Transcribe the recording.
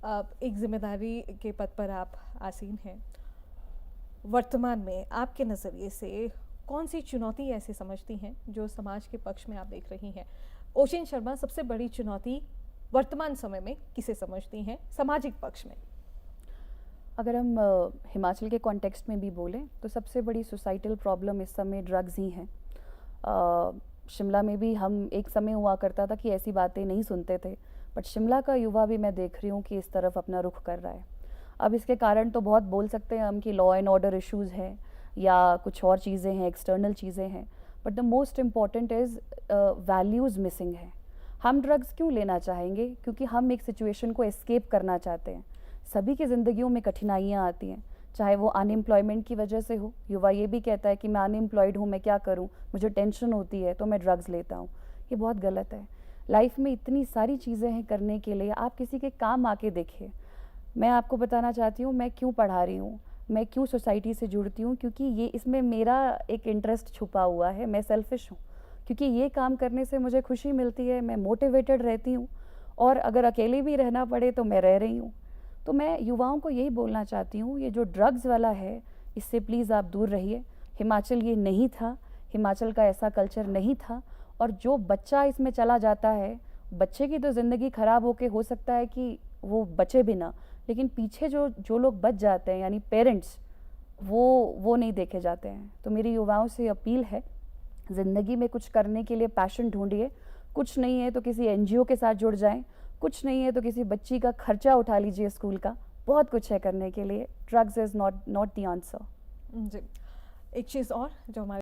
एक जिम्मेदारी के पद पर आप आसीन हैं। वर्तमान में आपके नज़रिए से कौन सी चुनौती ऐसी समझती हैं जो समाज के पक्ष में आप देख रही हैं? ओशिन शर्मा, सबसे बड़ी चुनौती वर्तमान समय में किसे समझती हैं सामाजिक पक्ष में? अगर हम हिमाचल के कॉन्टेक्स्ट में भी बोलें तो सबसे बड़ी सोसाइटल प्रॉब्लम इस समय ड्रग्स ही हैं। शिमला में भी हम एक समय हुआ करता था कि ऐसी बातें नहीं सुनते थे, बट शिमला का युवा भी मैं देख रही हूँ कि इस तरफ अपना रुख कर रहा है। अब इसके कारण तो बहुत बोल सकते हैं हम कि लॉ एंड ऑर्डर इश्यूज़ हैं या कुछ और चीज़ें हैं, एक्सटर्नल चीज़ें हैं, but the most important is values missing है। हम ड्रग्स क्यों लेना चाहेंगे? क्योंकि हम एक सिचुएशन को एस्केप करना चाहते हैं। सभी की ज़िंदगियों में कठिनाइयाँ आती हैं, चाहे वो अनएम्प्लॉयमेंट की वजह से हो। युवा ये भी कहता है कि मैं अनएम्प्लॉयड हूँ, मैं क्या करूँ, मुझे टेंशन होती है तो मैं ड्रग्स लेता हूँ। ये बहुत गलत है। लाइफ में इतनी सारी चीज़ें हैं करने के लिए, आप किसी के काम आके देखिए। मैं आपको बताना चाहती हूँ मैं क्यों पढ़ा रही हूँ, मैं क्यों सोसाइटी से जुड़ती हूँ, क्योंकि ये इसमें मेरा एक इंटरेस्ट छुपा हुआ है। मैं सेल्फिश हूँ क्योंकि ये काम करने से मुझे खुशी मिलती है, मैं मोटिवेटेड रहती हूँ, और अगर अकेले भी रहना पड़े तो मैं रह रही हूँ। तो मैं युवाओं को यही बोलना चाहती हूँ, ये जो ड्रग्स वाला है इससे प्लीज़ आप दूर रहिए। हिमाचल ये नहीं था, हिमाचल का ऐसा कल्चर नहीं था, और जो बच्चा इसमें चला जाता है, बच्चे की तो ज़िंदगी ख़राब होके हो सकता है कि वो बचे भी ना, लेकिन पीछे जो जो लोग बच जाते हैं यानी पेरेंट्स, वो नहीं देखे जाते हैं। तो मेरी युवाओं से अपील है, ज़िंदगी में कुछ करने के लिए पैशन ढूंढिए। कुछ नहीं है तो किसी एनजीओ के साथ जुड़ जाएं, कुछ नहीं है तो किसी बच्ची का खर्चा उठा लीजिए स्कूल का। बहुत कुछ है करने के लिए। Drugs is not the answer. जी, एक चीज़ और जो हमारे